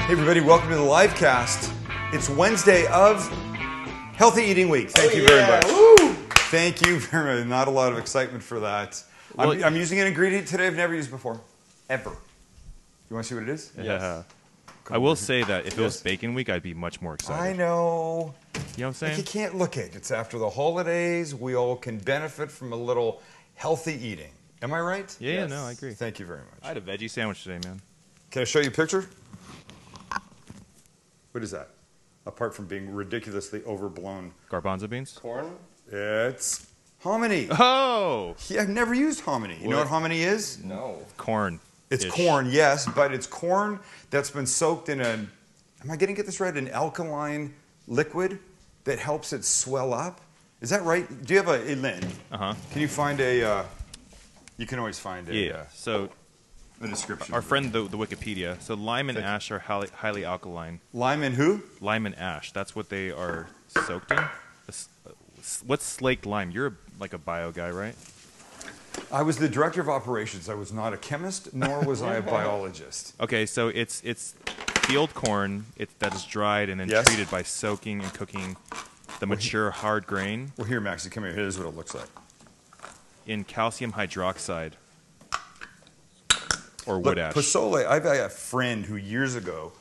Hey everybody, welcome to the live cast. It's Wednesday of Healthy Eating Week. Thank you very much. Woo! Thank you very much. Not a lot of excitement for that. Well, I'm using an ingredient today I've never used before. Ever. You want to see what it is? Yeah. I will say that if it was Bacon Week, I'd be much more excited. I know. You know what I'm saying? Like you can't look it. It's after the holidays. We all can benefit from a little healthy eating. Am I right? Yeah, Yes. no, I agree. Thank you very much. I had a veggie sandwich today, man. Can I show you a picture? What is that? Apart from being ridiculously overblown. Garbanzo beans? Corn? It's hominy. Oh! Yeah, I've never used hominy. You know what hominy is? No. Corn. It's corn, yes, but it's corn that's been soaked in am I getting this right? An alkaline liquid that helps it swell up. Is that right? Do you have a Lynn? Uh-huh. Can you find a, you can always find So a description. our friend, the Wikipedia, so lime and ash are highly alkaline. Lime and who? Lime and ash, that's what they are soaked in. What's slaked lime? You're like a bio guy, right? I was the director of operations. I was not a chemist, nor was I a biologist. Okay, so it's field corn that is dried and then Yes. treated by soaking and cooking the mature hard grain Well, here, Maxie, come here. Here's what it looks like. in calcium hydroxide or Look, wood ash. posole, I've had a friend who years ago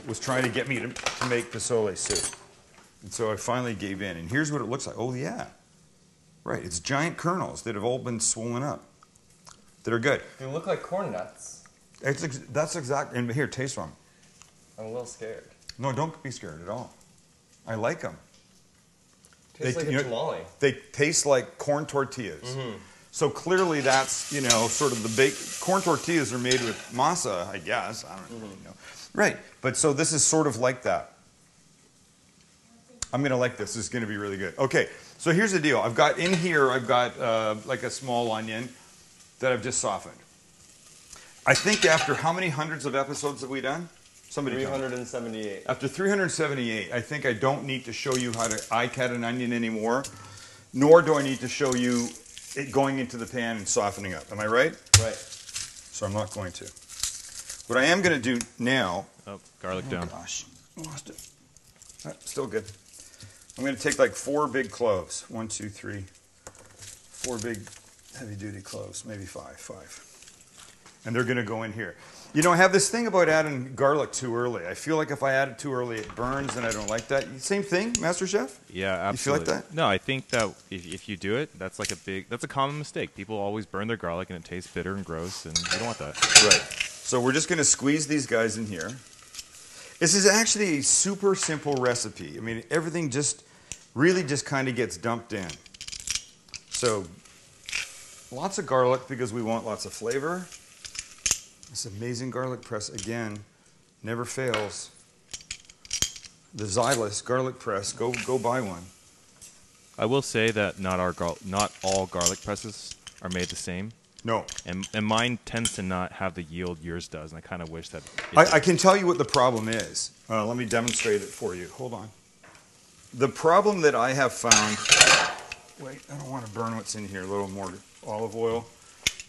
was trying to get me to make posole soup. And so I finally gave in. And here's what it looks like. Oh, yeah. Right. It's giant kernels that have all been swollen up that are good. They look like corn nuts. That's exact. And here, taste one. I'm a little scared. No, don't be scared at all. I like them. Tastes like a tamale. They taste like corn tortillas. So clearly that's, sort of the corn tortillas are made with masa, I guess. I don't really know. Right. But so this is sort of like that. I'm going to like this. This is going to be really good. Okay. So here's the deal. I've got like a small onion that I've just softened. I think after how many hundreds of episodes have we done? Somebody tell me. 378. After 378, I think I don't need to show you how to eye-cut an onion anymore, nor do I need to show you it going into the pan and softening up. Am I right? Right. So I'm not going to. What I am going to do now... Oh, garlic down. Gosh, lost it. Still good. I'm going to take like 4 big cloves. 1, 2, 3. 4 big heavy-duty cloves, maybe 5. And they're going to go in here. You know, I have this thing about adding garlic too early. I feel like if I add it too early, it burns, and I don't like that. Same thing, Master Chef? Yeah, absolutely. You feel like that? No, I think that if you do it, that's a common mistake. People always burn their garlic and it tastes bitter and gross, and you don't want that. Right. So we're just going to squeeze these guys in here. This is actually a super simple recipe. I mean, everything really just kind of gets dumped in. So lots of garlic because we want lots of flavor. This amazing garlic press, again, never fails. The Xylus garlic press, go buy one. I will say that not all garlic presses are made the same. No. And mine tends to not have the yield yours does, and I kind of wish that I can tell you what the problem is. Let me demonstrate it for you. Hold on. The problem that I have found... Wait, I don't want to burn what's in here. A little more olive oil.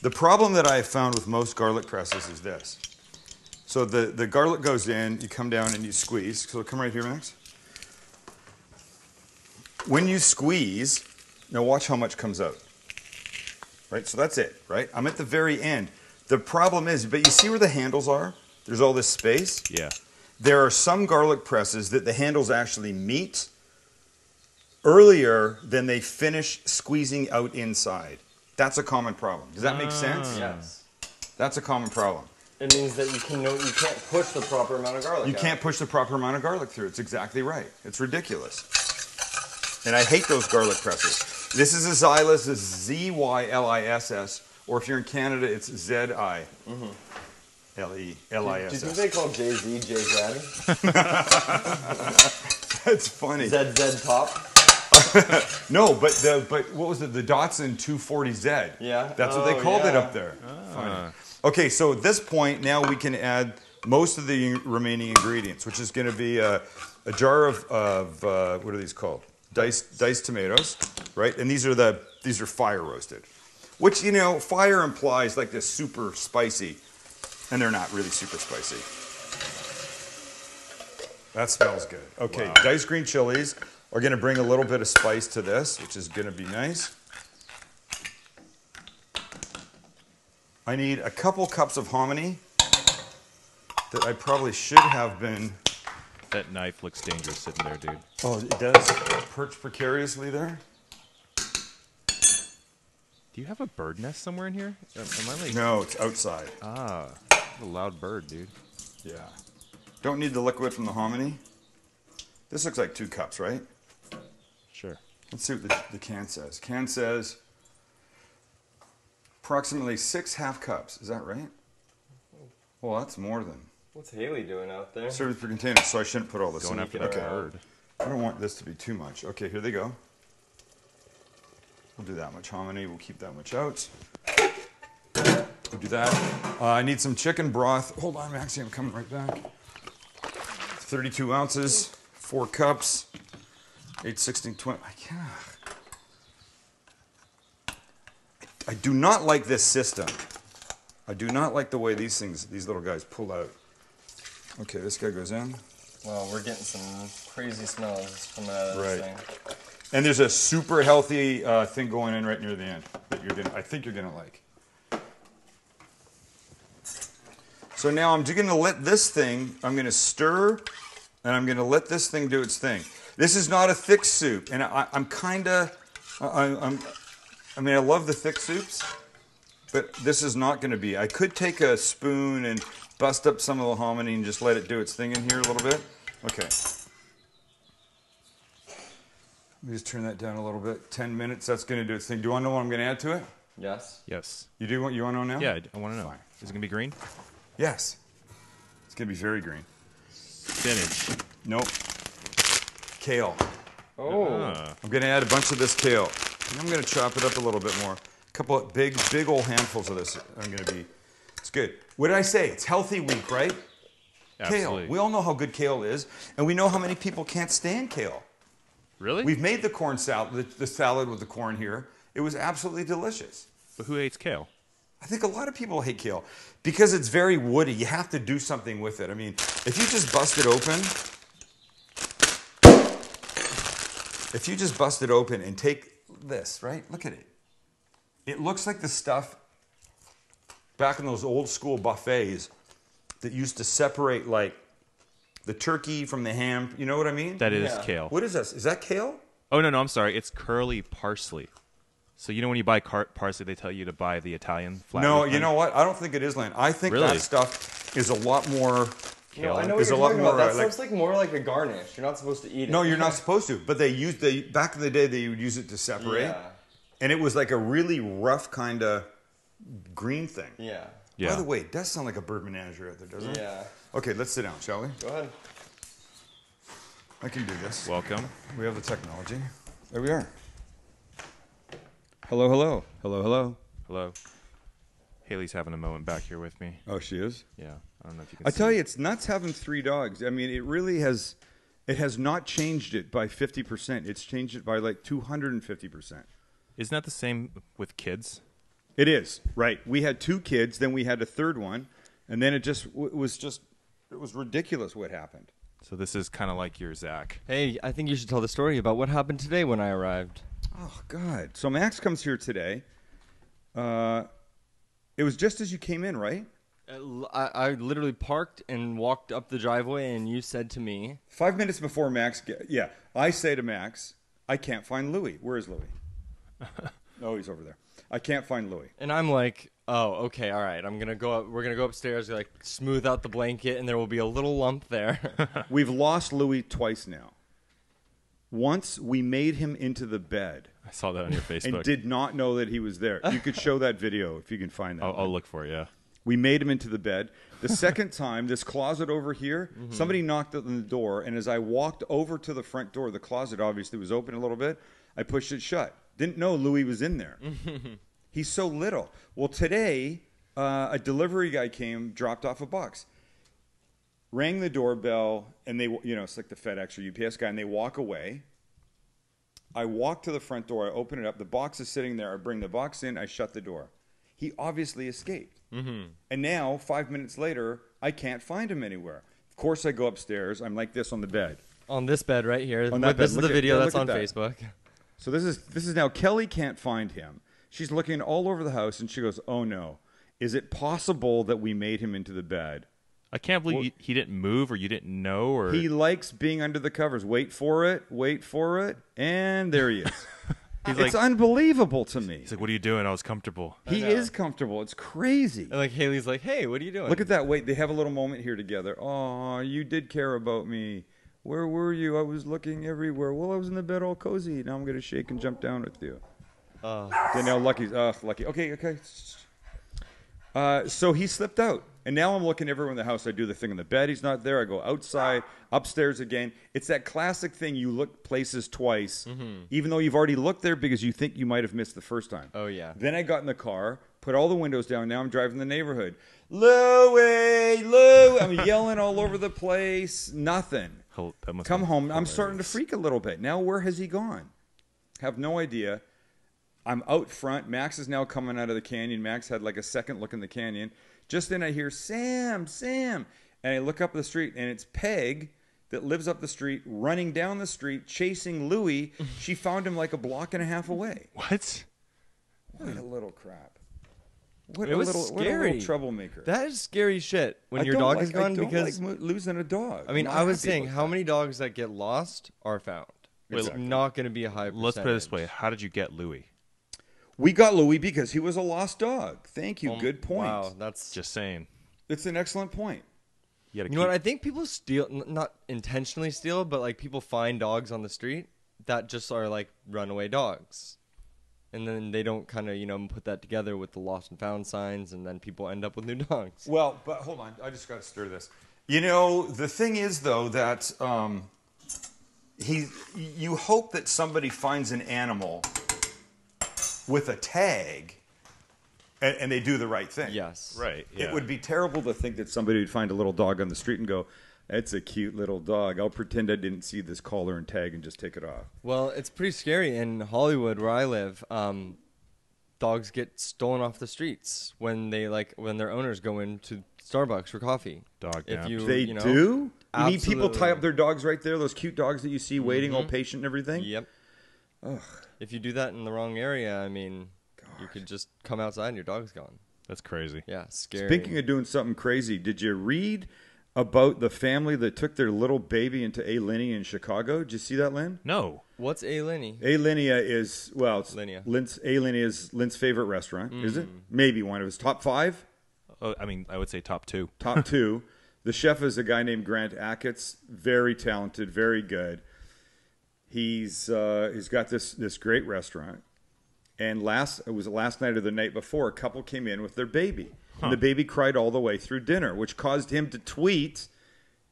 The problem that I have found with most garlic presses is this. So the garlic goes in, you come down and you squeeze. So come right here, Max. When you squeeze, now watch how much comes out. Right, so that's it, right? I'm at the very end. The problem is, but you see where the handles are? There's all this space. Yeah. There are some garlic presses that the handles actually meet earlier than they finish squeezing out inside. That's a common problem. Does that make sense? Yes. That's a common problem. It means that you can't push the proper amount of garlic You can't push the proper amount of garlic through. It's exactly right. It's ridiculous. And I hate those garlic presses. This is a Xylus, it's Z-Y-L-I-S-S, or if you're in Canada, it's Z-I-L-E-L-I-S-S. Do you think they call Jay-Z Jay-Z? That's funny. ZZ Top? No, but what was it? The Datsun 240Z. Yeah. That's what they called it up there. Funny. Okay, so at this point, now we can add most of the remaining ingredients, which is going to be a jar of what are these called? Diced tomatoes, right? And these are fire roasted, which, fire implies like this super spicy, and they're not really super spicy. That smells good. Okay, Wow. diced green chilies are going to bring a little bit of spice to this, which is going to be nice. I need a couple cups of hominy that I probably should have been. That knife looks dangerous sitting there, dude. Oh, it does perch precariously there? Do you have a bird nest somewhere in here? Am I like... No, it's outside. Ah, a loud bird, dude. Yeah. Don't need the liquid from the hominy. This looks like 2 cups, right? Sure. Let's see what the can says. Can says approximately 6 half cups. Is that right? Well, that's more than. What's Haley doing out there? Served per container, so I shouldn't put all this Going in. after that bird. I don't want this to be too much. Okay, here they go. We'll do that much hominy. We'll keep that much out. We'll do that. I need some chicken broth. Hold on, Maxie, I'm coming right back. 32 ounces, 4 cups, 8, 16, 20. I do not like this system. I do not like the way these little guys pull out. Okay, this guy goes in. Wow, we're getting some crazy smells coming out of this thing. And there's a super healthy thing going in right near the end that I think you're gonna like. So now I'm just gonna let this thing. I'm gonna stir, and I'm gonna let this thing do its thing. This is not a thick soup, and I'm kinda. I mean, I love the thick soups, but this is not gonna be. I could take a spoon and bust up some of the hominy and just let it do its thing in here a little bit. Okay. Let me just turn that down a little bit. 10 minutes, that's going to do its thing. Do you want to know what I'm going to add to it? Yes. Yes. You do want? You want to know now? Yeah, I want to know. Fine. Is it going to be green? Yes. It's going to be very green. Spinach. Nope. Kale. Oh. I'm going to add a bunch of this kale. And I'm going to chop it up a little bit more. A couple of big old handfuls of this. I'm going to be. It's good. What did I say? It's healthy week, right? Absolutely. Kale. We all know how good kale is, and we know how many people can't stand kale. Really? We've made the corn salad, the salad with the corn here. It was absolutely delicious. But who hates kale? I think a lot of people hate kale because it's very woody. You have to do something with it. I mean, if you just bust it open and take this, right? Look at it. It looks like the stuff back in those old school buffets that used to separate like the turkey from the ham. You know what I mean? That is Yeah. kale. What is this? Is that kale? Oh, no, I'm sorry. It's curly parsley. So you know when you buy parsley, they tell you to buy the Italian flat. No, you know what? I don't think it is, Lynn. I think Really? that stuff is a lot more. Kale. No, I know There's what a you're lot talking more, about. That like- looks like more like a garnish. You're not supposed to eat it. No, you're not supposed to. But back in the day, they would use it to separate. Yeah. And it was like a really rough kind of green thing. Yeah. Yeah. By the way, it does sound like a bird menagerie out there, doesn't it? Yeah. Okay, let's sit down, shall we? Go ahead. I can do this. Welcome. We have the technology. There we are. Hello, hello. Hello, hello. Hello. Haley's having a moment back here with me. Oh, she is? Yeah. I don't know if you can I see. tell you, it's nuts having 3 dogs. I mean, it really has. It has not changed it by 50%. It's changed it by like 250%. Isn't that the same with kids? It is, right. We had 2 kids, then we had a 3rd one, and then it was ridiculous what happened. So this is kind of like your Zach. Hey, I think you should tell the story about what happened today when I arrived. Oh, God. So Max comes here today. It was just as you came in, right? I literally parked and walked up the driveway, and you said to me, 5 minutes before Max, I say to Max, I can't find Louis. Where is Louis? Oh, he's over there. I can't find Louis. and I'm like, oh, okay, all right. I'm gonna go up. We're gonna go upstairs, like smooth out the blanket, and there will be a little lump there. We've lost Louis twice now. Once we made him into the bed I saw that on your Facebook. and did not know that he was there. You could show that video if you can find that. I'll look for it, yeah. We made him into the bed. The second time, this closet over here, somebody knocked on the door, and as I walked over to the front door, the closet obviously was open a little bit. I pushed it shut. Didn't know Louis was in there. He's so little. Well, today, a delivery guy came, dropped off a box, rang the doorbell, and they, it's like the FedEx or UPS guy, and they walk away. I walk to the front door. I open it up. The box is sitting there. I bring the box in. I shut the door. He obviously escaped. And now, 5 minutes later, I can't find him anywhere. Of course, I go upstairs. I'm like this on the bed. On this bed right here. On that This is bed. the video Yeah, that's look on at that. Facebook. So this is now Kelly can't find him. She's looking all over the house, and she goes, "Oh no, is it possible that we made him into the bed?" I can't believe he didn't move, or you didn't know, or He likes being under the covers. Wait for it, and there he is. It's unbelievable to me. he's like, "What are you doing? I was comfortable." He is comfortable. It's crazy. And like Haley's like, hey, what are you doing? Look at that. Wait, they have a little moment here together. Oh, you did care about me. Where were you? I was looking everywhere. Well, I was in the bed all cozy. Now I'm going to shake and jump down with you. Okay, now Lucky's... Lucky. Okay. So he slipped out. And now I'm looking everywhere in the house. I do the thing in the bed. He's not there. I go outside, upstairs again. It's that classic thing. You look places twice, even though you've already looked there because you think you might have missed the first time. Oh, yeah. Then I got in the car, put all the windows down. Now I'm driving the neighborhood. Louie, Lou. I'm yelling all over the place. Nothing. That must Come be home. I'm hilarious. starting to freak a little bit. Now where has he gone? Have no idea. I'm out front. Max is now coming out of the canyon. Max had like a second look in the canyon. Just then I hear, Sam. And I look up the street, and it's Peg that lives up the street, running down the street, chasing Louie. She found him like a block and a half away. What? What a little crap. What It a was little scary. troublemaker. That is scary shit when I your don't dog like- is gone I don't because like losing a dog. I mean, I'm not I was happy saying about how that. many dogs that get lost are found. It's Exactly. not going to be a high percentage. Let's put it this way: how did you get Louis? We got Louie because he was a lost dog. Thank you. Good point. Wow, that's Just saying. It's an excellent point. You You know what? I think people steal, not intentionally steal, but like people find dogs on the street that just are like runaway dogs. And then they don't kind of, put that together with the lost and found signs, and then people end up with new dogs. Well, but hold on. I just got to stir this. The thing is, though, that you hope that somebody finds an animal with a tag and they do the right thing. Yes. right. Yeah. It would be terrible to think that somebody would find a little dog on the street and go, "That's a cute little dog. I'll pretend I didn't see this collar and tag and just take it off." Well, it's pretty scary in Hollywood where I live. Dogs get stolen off the streets when their owners go into Starbucks for coffee. Dog If naps. you, They you know, do? You mean people absolutely. tie up their dogs right there? Those cute dogs that you see waiting all patient and everything? Yep. If you do that in the wrong area, I mean, you could just come outside and your dog's gone. That's crazy. Yeah, scary. Speaking of doing something crazy, did you read about the family that took their little baby into A-Linea in Chicago? Did you see that, Lynn? No. What's A-Linea? A-Linea is, well, it's Linea. A-Linea is Lynn's favorite restaurant, is it? Maybe one of his top 5, Oh, I mean, I would say top 2. top 2. The chef is a guy named Grant Achatz, very talented, very good. He's got this great restaurant. And it was last night or the night before, a couple came in with their baby. And the baby cried all the way through dinner, which caused him to tweet.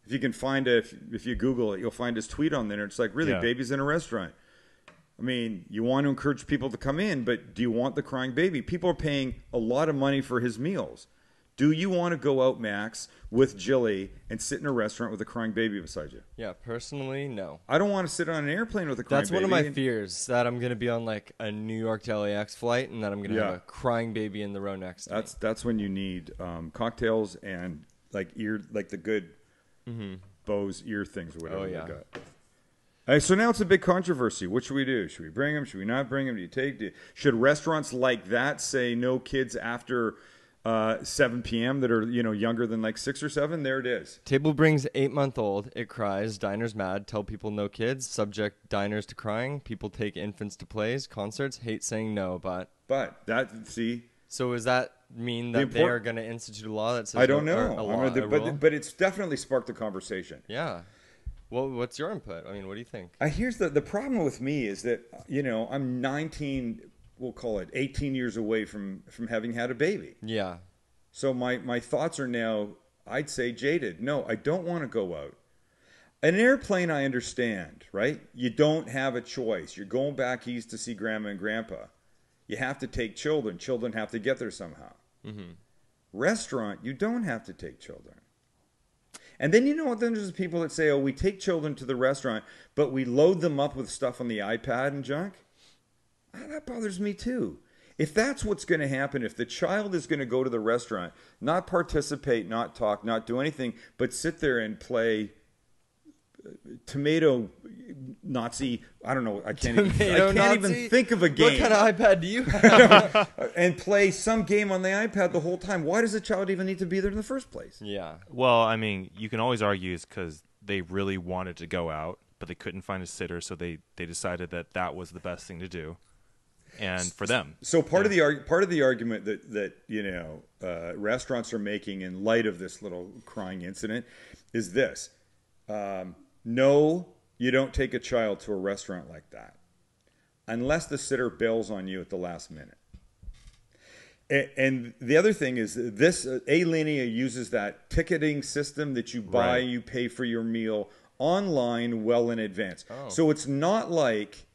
If you can find if you Google it, you'll find his tweet on there. It's like, really, Yeah. baby's in a restaurant. I mean, you want to encourage people to come in, but do you want the crying baby? People are paying a lot of money for his meals. Do you want to go out, Max, with Jilly and sit in a restaurant with a crying baby beside you? Yeah, personally, no. I don't want to sit on an airplane with a crying That's baby. one of my fears, that I'm going to be on like a New York to LAX flight and that I'm going to Yeah. have a crying baby in the row next to me. That's when you need cocktails and like the good Bose ear things or whatever Oh, yeah. they got. All right, so now it's a big controversy. What should we do? Should we bring them? Should we not bring them? Should restaurants like that say no kids after 7 p.m. that are younger than like 6 or 7? There it is. Table brings 8-month-old. It cries. Diners mad. Tell people no kids. Subject diners to crying. People take infants to plays, concerts. Hate saying no, but... But So does that mean that they are going to institute a law that says I don't no, or know. a rule? But it's definitely sparked a conversation. Yeah. Well, what's your input? I mean, what do you think? Here's the problem with me is that I'm 19. We'll call it 18 years away from having had a baby. Yeah. So my thoughts are now, I'd say, jaded. No, I don't want to go out. An airplane, I understand, right? You don't have a choice. You're going back east to see grandma and grandpa. You have to take children. Children have to get there somehow. Mm-hmm. Restaurant, you don't have to take children. And then then there's people that say, oh, we take children to the restaurant, but we load them up with stuff on the iPad and junk. That bothers me too. If that's what's going to happen, if the child is going to go to the restaurant, not participate, not talk, not do anything, but sit there and play tomato Nazi, I don't know, I can't even think of a game. What kind of iPad do you have? And play some game on the iPad the whole time. Why does the child even need to be there in the first place? Yeah. Well, I mean, you can always argue it's because they really wanted to go out, but they couldn't find a sitter, so they decided that was the best thing to do. And for them, so part of the argument that restaurants are making in light of this little crying incident is this: no, you don't take a child to a restaurant like that unless the sitter bails on you at the last minute. And the other thing is this: Alinea uses that ticketing system that you buy, Right. you pay for your meal online well in advance. Oh. So it's not like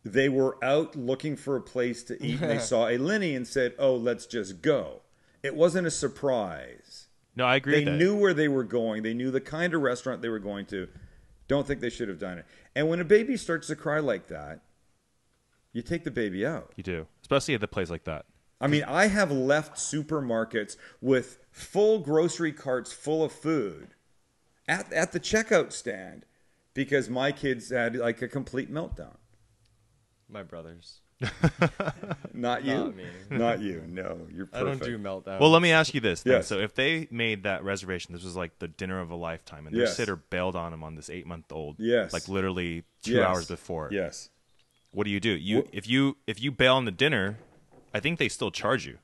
they were out looking for a place to eat and they saw Alinea and said, "Oh, let's just go." It wasn't a surprise. no, I agree They with that. knew where they were going. They knew the kind of restaurant they were going to. Don't think they should have done it. And when a baby starts to cry like that, you take the baby out. You do, especially at a place like that. I mean, I have left supermarkets with full grocery carts full of food at the checkout stand because my kids had like a complete meltdown. My brothers. Not you. Not me. Not you. No, you're perfect. I don't do meltdowns. Well, let me ask you this. Then. Yes. So if they made that reservation, this was like the dinner of a lifetime, and their Yes. sitter bailed on them on this 8-month-old, Yes. like literally 2 Yes. hours before. Yes. What do? If you bail on the dinner, I think they still charge you.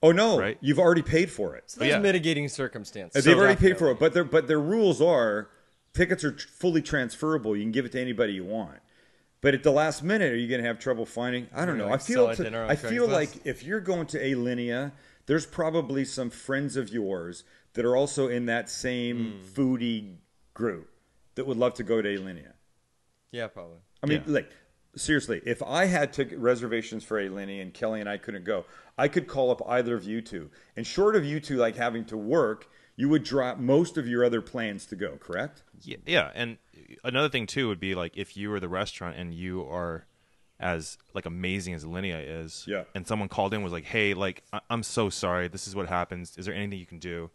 Oh no, Right? you've already paid for it. So there's Yeah. mitigating circumstances. They've already paid for it, but their rules are tickets are fully transferable. You can give it to anybody you want. But at the last minute, are you going to have trouble finding? I don't know. Like sell a dinner on I feel Craigslist? like if you're going to Alinea, there's probably some friends of yours that are also in that same foodie group that would love to go to Alinea. Yeah, probably. I mean, Yeah. like, seriously, if I had ticket reservations for Alinea and Kelly and I couldn't go, I could call up either of you two. And short of you two like having to work, you would drop most of your other plans to go, correct? Yeah, and another thing too would be like if you were the restaurant and you are as like amazing as Alinea is, Yeah. and someone called in and was like, "Hey, like I'm so sorry, this is what happens. Is there anything you can do?"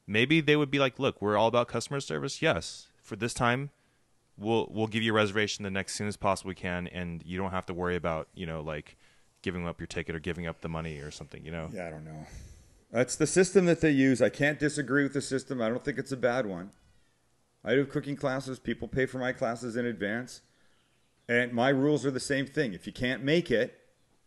Maybe they would be like, "Look, we're all about customer service. Yes, for this time, we'll give you a reservation the next soon as possible we can, and you don't have to worry about like giving up your ticket or giving up the money or something. Yeah, I don't know. That's the system that they use. I can't disagree with the system. I don't think it's a bad one. I do cooking classes. People pay for my classes in advance. And my rules are the same thing. If you can't make it,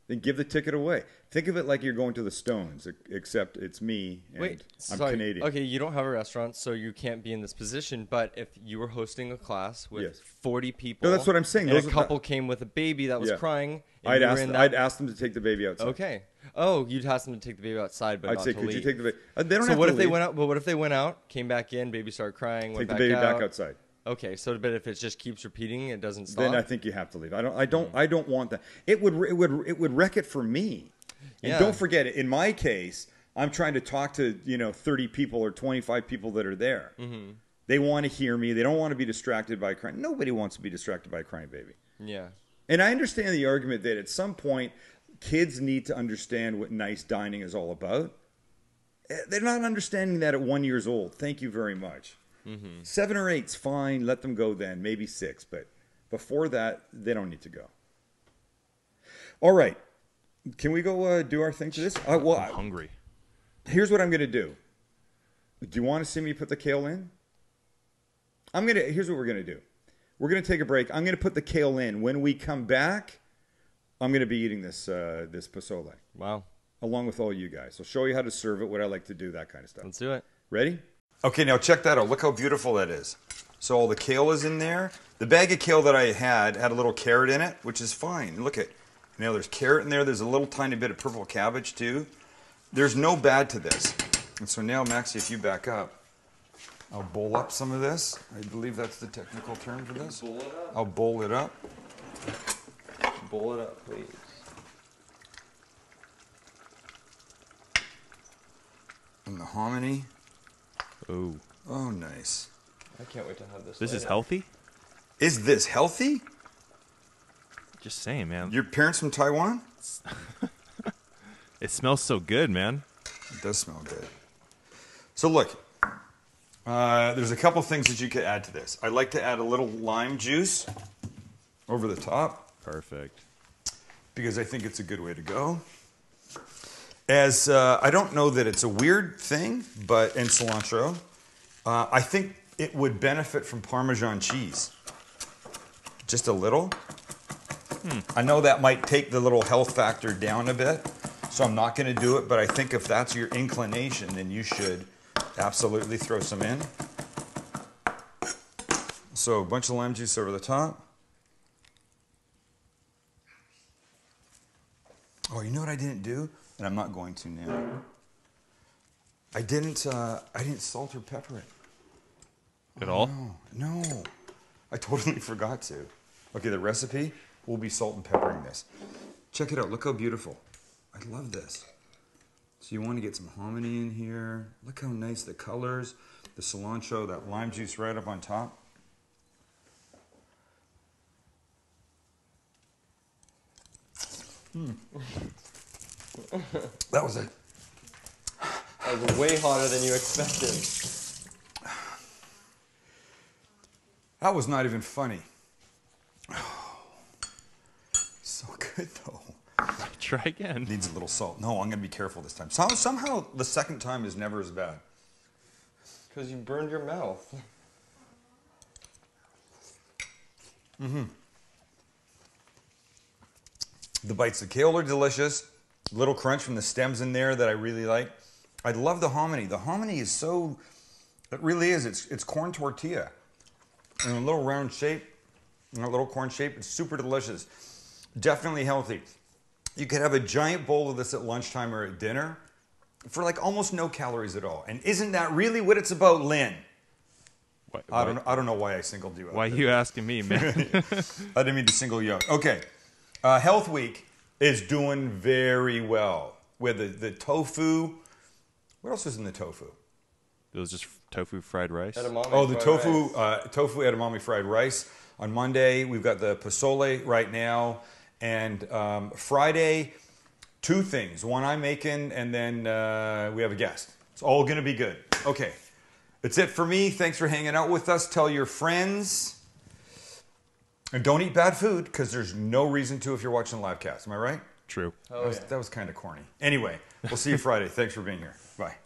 then give the ticket away. Think of it like you're going to the Stones, except it's me and Wait, I'm sorry. Canadian. Okay, you don't have a restaurant, so you can't be in this position. But if you were hosting a class with Yes. 40 people, No, that's what I'm saying. and Those a are- couple came with a baby that was Yeah. crying, and I'd ask them to take the baby outside. Okay. Oh, you'd ask them to take the baby outside, but I'd not say, to could leave. you take the baby? They don't So have what to if they leave. went out? But what if they went out, came back in, baby started crying, Take went the back baby out? back outside. Okay, so but if it just keeps repeating, it doesn't stop. Then I think you have to leave. I don't want that. It would wreck it for me. And Yeah. don't forget, in my case, I'm trying to talk to 30 people or 25 people that are there. Mm-hmm. They want to hear me. They don't want to be distracted by crying. Nobody wants to be distracted by a crying baby. Yeah. And I understand the argument that at some point, kids need to understand what nice dining is all about. They're not understanding that at 1 year old. Thank you very much. 7 or 8's fine. Let them go then. Maybe 6. But before that, they don't need to go. All right. Can we go do our thing to this? I'm hungry. Here's what I'm going to do. Do you want to see me put the kale in? Here's what we're going to do. We're going to take a break. I'm going to put the kale in. When we come back, I'm going to be eating this posole Wow. along with all you guys. I'll show you how to serve it, what I like to do, that kind of stuff. Let's do it. Ready? Okay, now check that out. Look how beautiful that is. So all the kale is in there. The bag of kale that I had a little carrot in it, which is fine. Look at, there's carrot in there. There's a little tiny bit of purple cabbage too. There's no bad to this. And so now, Maxie, if you back up, I'll bowl up some of this. I believe that's the technical term for this. Bowl it up. I'll bowl it up. Bowl it up, please. And the hominy. Oh, Oh, nice. I can't wait to have this. this is later. healthy. Is this healthy? Just saying, man. Your parents from Taiwan? It smells so good, man. It does smell good. So look, there's a couple things that you could add to this. I like to add a little lime juice over the top Perfect. because I think it's a good way to go. As I don't know that it's a weird thing, but in cilantro, I think it would benefit from Parmesan cheese. Just a little. I know that might take the little health factor down a bit, so I'm not going to do it, but I think if that's your inclination, then you should absolutely throw some in. So a bunch of lime juice over the top. Oh, you know what I didn't do? And I'm not going to now. I didn't salt or pepper it. At all? No. I totally forgot to. Okay, the recipe will be salt and peppering this. Check it out. Look how beautiful. I love this. So you want to get some hominy in here. Look how nice the colors, the cilantro, that lime juice right up on top. That was it. That was way hotter than you expected. That was not even funny. So good though. Try again. Needs a little salt. No, I'm going to be careful this time. Somehow the second time is never as bad. Because you burned your mouth. The bites of kale are delicious. Little crunch from the stems in there that I really like. I love the hominy. The hominy is so, it really is. It's corn tortilla in a little round shape, in a little corn shape. It's super delicious. Definitely healthy. You could have a giant bowl of this at lunchtime or at dinner for like almost no calories at all. And isn't that really what it's about, Lynn? I don't know why I singled you out. Why are you asking me, man? I didn't mean to single you out. Okay. Health Week is doing very well with the tofu. What else is in the tofu? It was just tofu fried rice. Edamame Oh, the fried tofu rice. tofu edamame fried rice. On Monday, we've got the pozole right now. And Friday, two things. One I'm making, and then we have a guest. It's all going to be good. Okay. That's it for me. Thanks for hanging out with us. Tell your friends. And don't eat bad food, because there's no reason to if you're watching the live cast. Am I right? True. Oh, yeah. That was kind of corny. Anyway, we'll see you Friday. Thanks for being here. Bye.